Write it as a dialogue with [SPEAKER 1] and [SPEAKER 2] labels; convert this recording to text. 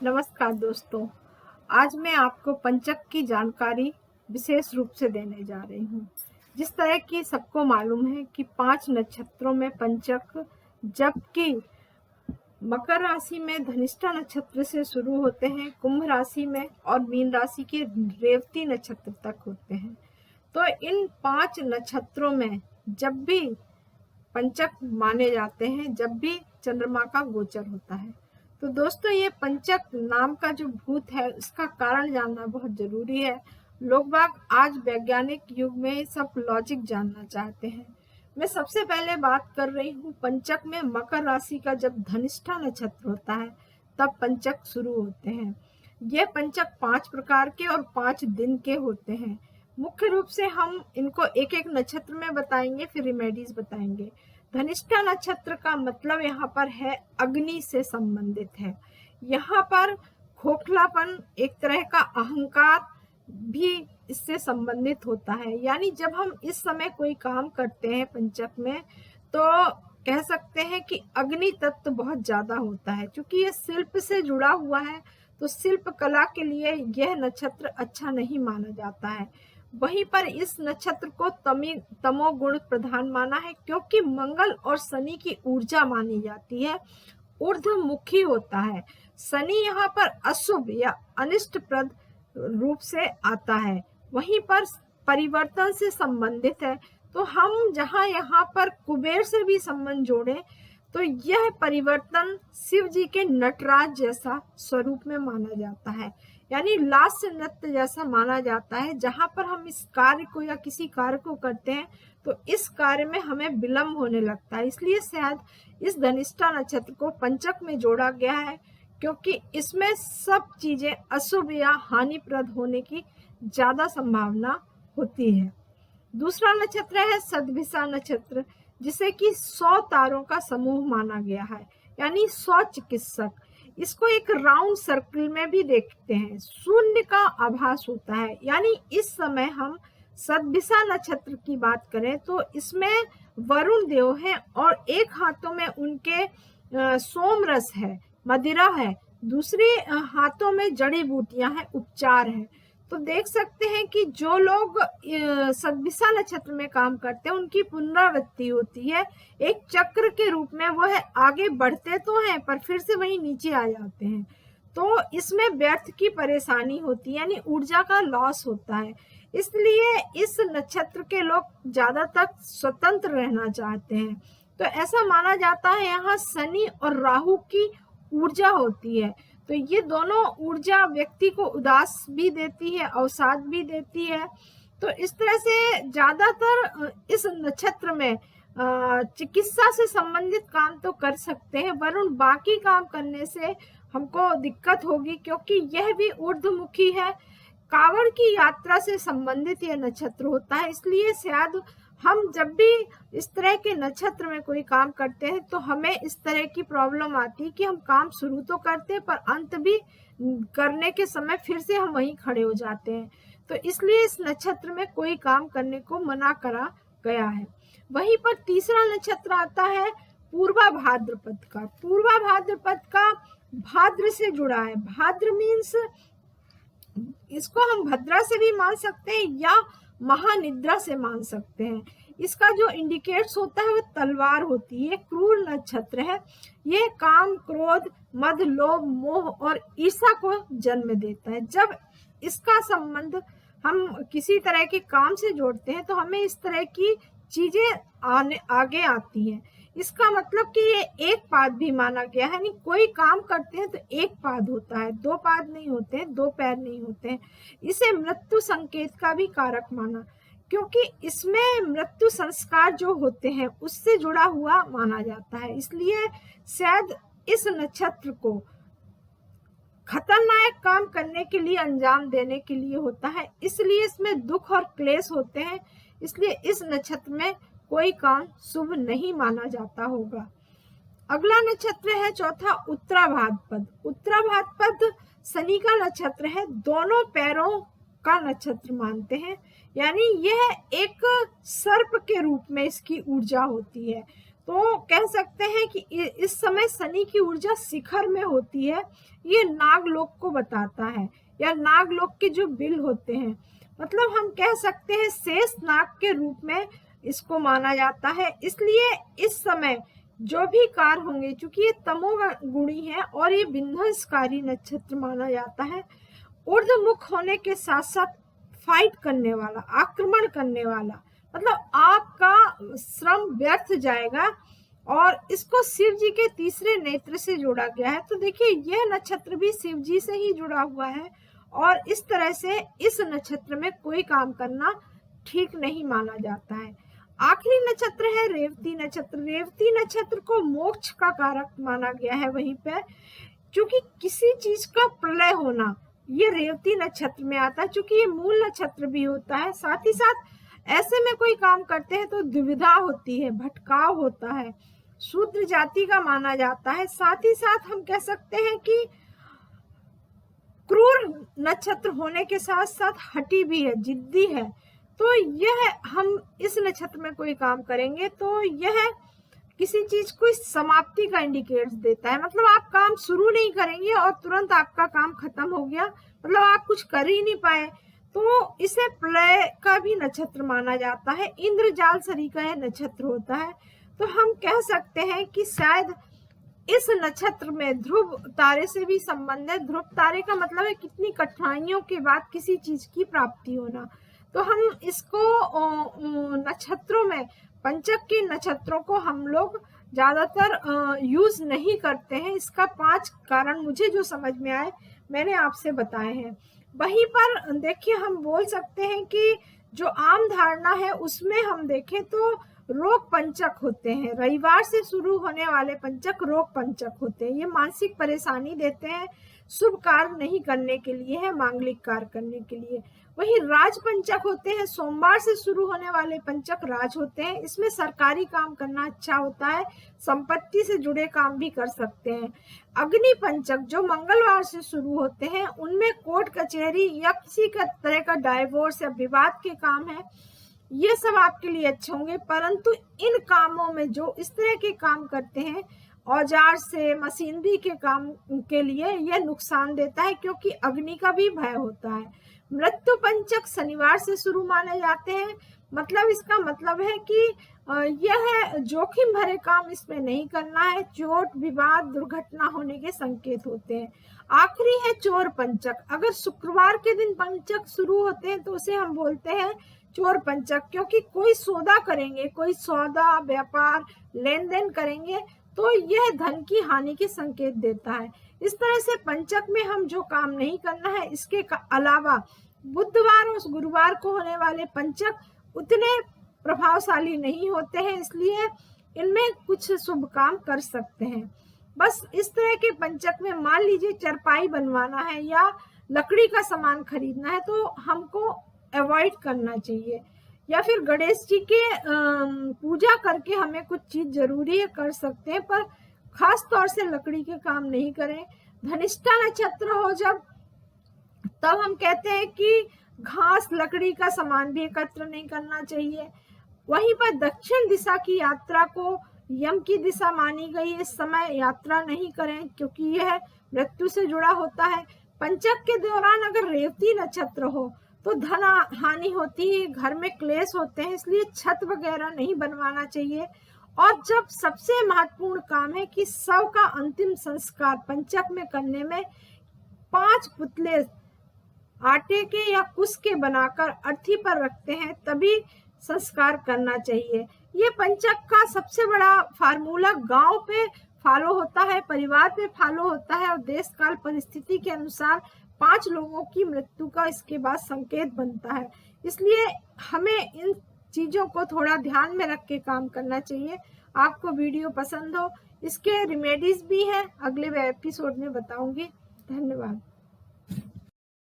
[SPEAKER 1] नमस्कार दोस्तों। आज मैं आपको पंचक की जानकारी विशेष रूप से देने जा रही हूँ। जिस तरह की सबको मालूम है कि 5 नक्षत्रों में पंचक, जबकि मकर राशि में धनिष्ठा नक्षत्र से शुरू होते हैं, कुंभ राशि में और मीन राशि के रेवती नक्षत्र तक होते हैं। तो इन 5 नक्षत्रों में जब भी पंचक माने जाते हैं, जब भी चंद्रमा का गोचर होता है। तो दोस्तों, ये पंचक नाम का जो भूत है उसका कारण जानना बहुत जरूरी है। लोग बाग आज वैज्ञानिक युग में सब लॉजिक जानना चाहते हैं। मैं सबसे पहले बात कर रही हूँ पंचक में मकर राशि का जब धनिष्ठा नक्षत्र होता है तब पंचक शुरू होते हैं। ये पंचक 5 प्रकार के और 5 दिन के होते हैं। मुख्य रूप से हम इनको एक एक नक्षत्र में बताएंगे, फिर रिमेडीज बताएंगे। धनिष्ठा नक्षत्र का मतलब यहाँ पर है अग्नि से संबंधित है। यहाँ पर खोखलापन, एक तरह का अहंकार भी इससे संबंधित होता है। यानी जब हम इस समय कोई काम करते हैं पंचक में, तो कह सकते हैं कि अग्नि तत्व बहुत ज्यादा होता है। क्योंकि ये शिल्प से जुड़ा हुआ है तो शिल्प कला के लिए यह नक्षत्र अच्छा नहीं माना जाता है। वहीं पर इस नक्षत्र को तमोगुण प्रधान माना है, क्योंकि मंगल और शनि की ऊर्जा मानी जाती है, ऊर्ध्वमुखी होता है। शनि यहाँ पर अशुभ या अनिष्टप्रद रूप से आता है, वहीं पर परिवर्तन से संबंधित है। तो हम जहाँ यहाँ पर कुबेर से भी संबंध जोड़े तो यह परिवर्तन शिव जी के नटराज जैसा स्वरूप में माना जाता है, यानी लास्य नृत्य जैसा माना जाता है। जहां पर हम इस कार्य को या किसी कार्य को करते हैं तो इस कार्य में हमें विलंब होने लगता है। इसलिए शायद इस धनिष्ठा नक्षत्र को पंचक में जोड़ा गया है, क्योंकि इसमें सब चीजें अशुभ या हानिप्रद होने की ज्यादा संभावना होती है। दूसरा नक्षत्र है सदभिषा नक्षत्र, जिसे कि 100 तारों का समूह माना गया है, यानी 100 चिकित्सक। इसको एक राउंड सर्कल में भी देखते हैं, शून्य का आभास होता है। यानी इस समय हम सदभिषा नक्षत्र की बात करें तो इसमें वरुण देव है और एक हाथों में उनके सोमरस है, मदिरा है, दूसरे हाथों में जड़ी बूटियां हैं, उपचार है। तो देख सकते हैं कि जो लोग सदभिषा नक्षत्र में काम करते हैं उनकी पुनरावृत्ति होती है एक चक्र के रूप में। वो है आगे बढ़ते तो हैं पर फिर से वहीं नीचे आ जाते हैं। तो इसमें व्यर्थ की परेशानी होती है, यानी ऊर्जा का लॉस होता है। इसलिए इस नक्षत्र के लोग ज्यादातर स्वतंत्र रहना चाहते हैं। तो ऐसा माना जाता है यहाँ शनि और राहु की ऊर्जा होती है। तो ये दोनों ऊर्जा व्यक्ति को उदास भी देती है, अवसाद भी देती है। तो इस तरह से ज्यादातर इस नक्षत्र में चिकित्सा से संबंधित काम तो कर सकते हैं, वरुण बाकी काम करने से हमको दिक्कत होगी, क्योंकि यह भी ऊर्ध्वमुखी है। कांवड़ की यात्रा से संबंधित यह नक्षत्र होता है। इसलिए शायद हम जब भी इस तरह के नक्षत्र में कोई काम करते हैं तो हमें इस तरह की प्रॉब्लम आती है कि हम काम शुरू तो करते हैं पर अंत भी करने के समय फिर से हम वहीं खड़े हो जाते हैं। तो इसलिए इस नक्षत्र में कोई काम करने को मना करा गया है। वहीं पर तीसरा नक्षत्र आता है पूर्वा भाद्रपद का। पूर्वा भाद्रपद का भाद्र से जुड़ा है। भाद्र मीन्स इसको हम भद्रा से भी मान सकते हैं या महानिद्रा से मान सकते हैं। इसका जो इंडिकेट्स होता है वो तलवार होती है, क्रूर नक्षत्र है। ये काम, क्रोध, मद, लोभ, मोह और ईर्ष्या को जन्म देता है। जब इसका संबंध हम किसी तरह के काम से जोड़ते हैं तो हमें इस तरह की चीजें आगे आती हैं। इसका मतलब कि ये एक पाद भी माना गया है, यानी कोई काम करते हैं तो एक पाद होता है, 2 पाद नहीं होते हैं, 2 पैर नहीं होते हैं। इसे मृत्यु संकेत का भी कारक माना, क्योंकि इसमें मृत्यु संस्कार जो होते हैं उससे जुड़ा हुआ माना जाता है। इसलिए शायद इस नक्षत्र को खतरनाक काम करने के लिए, अंजाम देने के लिए होता है। इसलिए इसमें दुख और क्लेश होते हैं। इसलिए इस नक्षत्र में कोई काम शुभ नहीं माना जाता होगा। अगला नक्षत्र है चौथा उत्तराभाद्रपद। उत्तराभाद्रपद शनि का नक्षत्र है, दोनों पैरों का नक्षत्र मानते हैं। यानी यह एक सर्प के रूप में इसकी ऊर्जा होती है। तो कह सकते हैं कि इस समय शनि की ऊर्जा शिखर में होती है। ये नागलोक को बताता है, या नागलोक के जो बिल होते हैं, मतलब हम कह सकते हैं शेष नाग के रूप में इसको माना जाता है। इसलिए इस समय जो भी कार्य होंगे, चूंकि ये तमोगुणी है और ये विध्वंसकारी नक्षत्र माना जाता है, ऊर्ध्वमुख होने के साथ साथ फाइट करने वाला, आक्रमण करने वाला, मतलब आपका श्रम व्यर्थ जाएगा। और इसको शिव जी के तीसरे नेत्र से जोड़ा गया है। तो देखिए यह नक्षत्र भी शिव जी से ही जुड़ा हुआ है, और इस तरह से इस नक्षत्र में कोई काम करना ठीक नहीं माना जाता है। आखिरी नक्षत्र है रेवती नक्षत्र। रेवती नक्षत्र को मोक्ष का कारक माना गया है वहीं पे, क्योंकि किसी चीज का प्रलय होना ये रेवती नक्षत्र में आता है। क्योंकि ये मूल नक्षत्र भी होता है, साथ ही साथ ऐसे में कोई काम करते हैं तो दुविधा होती है, भटकाव होता है, शूद्र जाति का माना जाता है। साथ ही साथ हम कह सकते हैं कि क्रूर नक्षत्र होने के साथ साथ हठी भी है, जिद्दी है। तो यह हम इस नक्षत्र में कोई काम करेंगे तो यह किसी चीज को समाप्ति का इंडिकेट देता है, मतलब आप काम शुरू नहीं करेंगे और तुरंत आपका काम खत्म हो गया, मतलब आप कुछ कर ही नहीं पाए। तो इसे प्रलय का भी नक्षत्र माना जाता है। इंद्रजाल सरी का यह नक्षत्र होता है। तो हम कह सकते हैं कि शायद इस नक्षत्र में ध्रुव तारे से भी संबंध है। ध्रुव तारे का मतलब है कितनी कठिनाइयों के बाद किसी चीज की प्राप्ति होना। तो हम इसको नक्षत्रों में, पंचक के नक्षत्रों को हम लोग ज्यादातर यूज नहीं करते हैं। इसका 5 कारण मुझे जो समझ में आए मैंने आपसे बताए हैं। वहीं पर देखिए हम बोल सकते हैं कि जो आम धारणा है उसमें हम देखें तो रोग पंचक होते हैं। रविवार से शुरू होने वाले पंचक रोग पंचक होते हैं। ये मानसिक परेशानी देते हैं, शुभ कार्य नहीं करने के लिए है, मांगलिक कार्य करने के लिए। वहीं राज पंचक होते हैं, सोमवार से शुरू होने वाले पंचक राज होते हैं। इसमें सरकारी काम करना अच्छा होता है, संपत्ति से जुड़े काम भी कर सकते हैं। अग्नि पंचक जो मंगलवार से शुरू होते हैं, उनमें कोर्ट कचहरी या किसी का तरह का डाइवोर्स या विवाद के काम है, ये सब आपके लिए अच्छे होंगे। परंतु इन कामों में जो इस तरह के काम करते हैं, औजार से, मशीनरी के काम के लिए यह नुकसान देता है, क्योंकि अग्नि का भी भय होता है। मृत्यु पंचक शनिवार से शुरू माने जाते हैं, मतलब इसका मतलब है कि यह जोखिम भरे काम इसमें नहीं करना है, चोट, विवाद, दुर्घटना होने के संकेत होते हैं। आखिरी है चोर पंचक। अगर शुक्रवार के दिन पंचक शुरू होते हैं तो उसे हम बोलते हैं चोर पंचक, क्योंकि कोई सौदा करेंगे, कोई सौदा, व्यापार, लेन देन करेंगे तो यह धन की हानि के संकेत देता है। इस तरह से पंचक में हम जो काम नहीं करना है, इसके अलावा बुधवार और गुरुवार को होने वाले पंचक उतने प्रभावशाली नहीं होते हैं, इसलिए इनमें कुछ शुभ काम कर सकते हैं। बस इस तरह के पंचक में मान लीजिए चरपाई बनवाना है या लकड़ी का सामान खरीदना है तो हमको अवॉइड करना चाहिए, या फिर गणेश जी के पूजा करके हमें कुछ चीज जरूरी है कर सकते हैं, पर खास तौर से लकड़ी के काम नहीं करें। धनिष्ठा नक्षत्र हो जब, तब हम कहते हैं कि घास, लकड़ी का सामान भी एकत्र नहीं करना चाहिए। वहीं पर दक्षिण दिशा की यात्रा को यम की दिशा मानी गई, इस समय यात्रा नहीं करें क्योंकि यह मृत्यु से जुड़ा होता है। पंचक के दौरान अगर रेवती नक्षत्र हो तो धन हानि होती है, घर में क्लेश होते हैं, इसलिए छत वगैरह नहीं बनवाना चाहिए। और जब सबसे महत्वपूर्ण काम है कि शव का अंतिम संस्कार पंचक में करने में 5 पुतले आटे के या कुश के बनाकर अर्थी पर रखते हैं, तभी संस्कार करना चाहिए। ये पंचक का सबसे बड़ा फार्मूला गांव पे फॉलो होता है, परिवार पे फॉलो होता है, और देश काल परिस्थिति के अनुसार 5 लोगों की मृत्यु का इसके बाद संकेत बनता है। इसलिए हमें इन चीजों को थोड़ा ध्यान में रख के काम करना चाहिए। आपको वीडियो पसंद हो, इसके रेमेडीज भी हैं, अगले एपिसोड में बताऊंगी। धन्यवाद।